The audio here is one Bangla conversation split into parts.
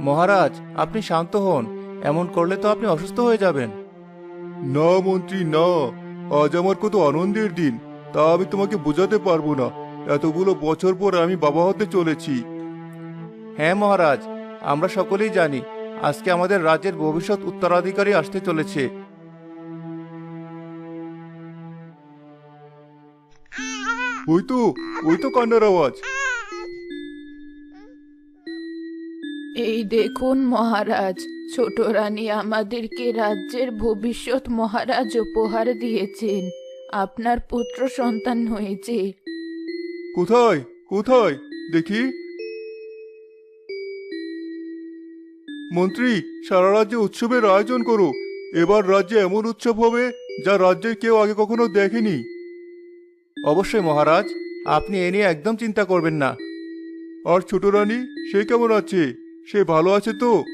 মহারাজ, আপনি শান্ত হন। এমন করলে তো আপনি অসুস্থ হয়ে যাবেন। না মন্ত্রী না, আজ আমার কত আনন্দের দিন, তা আমি তোমাকে বোঝাতে পারবো না। এতগুলো বছর পর আমি বাবা হতে চলেছি। হ্যাঁ মহারাজ, আমরা সকলেই জানি আজকে আমাদের রাজ্যের ভবিষ্যৎ উত্তরাধিকারী আসতে চলেছে। ওই তো, ওই তো কান্নার আওয়াজ। এই দেখুন মহারাজ, ছোট রানী আমাদেরকে রাজ্যের ভবিষ্যৎ মহারাজ উপহার দিয়েছেন। আপনার পুত্র সন্তান হয়েছে। কোথায় কোথায় দেখি। মন্ত্রী, সারা রাজ্যে উৎসবের আয়োজন করো। এবার রাজ্যে এমন উৎসব হবে যা রাজ্যের কেউ আগে কখনো দেখেনি। অবশ্যই মহারাজ, আপনি এ নিয়ে একদম চিন্তা করবেন না। আর ছোট রানী, সে কেমন আছে? সে ভালো আছে তো?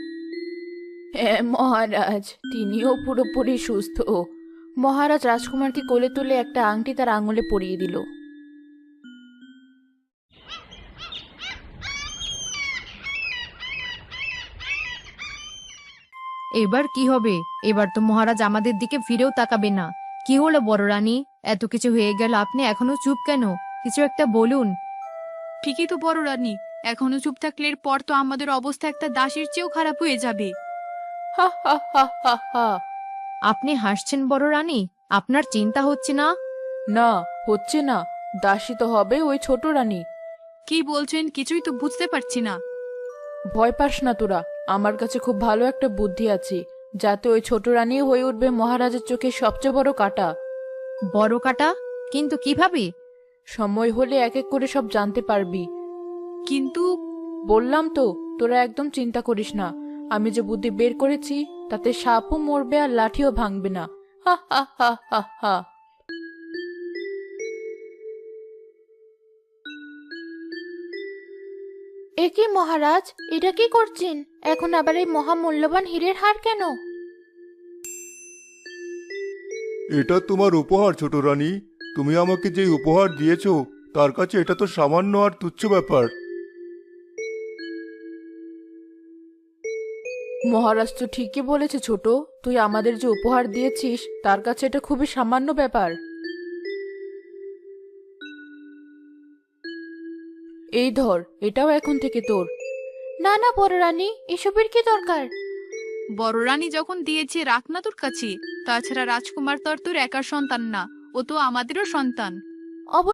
হ্যাঁ মহারাজ, তিনিও পুরোপুরি সুস্থ। মহারাজ রাজকুমারকে কোলে তুলে একটা আংটি তার আঙুলে পরিয়ে দিল। এবার কি হবে? এবার তো মহারাজ আমাদের দিকে ফিরেও তাকাবে না। কি হলো বড় রানী, এত কিছু হয়ে গেল, আপনি এখনো চুপ কেন? কিছু একটা বলুন। ঠিকই তো বড় রানী, এখনো চুপ থাকলে এর পর তো আমাদের অবস্থা একটা দাসীর চেয়েও খারাপ হয়ে যাবে। হা হা হা হা হা। আপনি হাসছেন বড় রানী? আপনার চিন্তা হচ্ছে না? না, হচ্ছে না। দাসী তো হবে ওই ছোট রানী। কি বলছেন কিছুই তো বুঝতে পারছি না। ভয় পাস না তোরা, আমার কাছে খুব ভালো একটা বুদ্ধি আছে, যাতে ওই ছোট রানী হয়ে উঠবে মহারাজের চোখে সবচেয়ে বড় কাঁটা। বড় কাটা? কিন্তু কিভাবে? সময় হলে এক এক করে সব জানতে পারবি। কিন্তু বললাম তো, তোরা একদম চিন্তা করিস না। আমি যে বুদ্ধি বের করেছি তাতে সাপও মরবে আর লাঠিও ভাঙবে না। হা হা হা হা হা। এ কি মহারাজ, এটা কি করছেন? এখন আবার এই মহামূল্যবান হীরের হার কেন? এটা তোমার উপহার ছোট রানী। তুমি আমাকে যে উপহার দিয়েছো তার কাছে এটা তো সামান্য আর তুচ্ছ ব্যাপার। মহারাজ তো ঠিকই বলেছে ছোট, তুই আমাদের যে উপহার দিয়েছিস তার কাছে এটা খুবই সামান্য ব্যাপার। এই ধর, এটাও এখন থেকে তোর। না না বড় রানী, এসবের কি দরকার? বড় রানী যখন দিয়েছে রাখ না তোর কাছে। তাছাড়া রাজকুমার তো আর তোর একার সন্তান না, ও তো আমাদেরও সন্তান।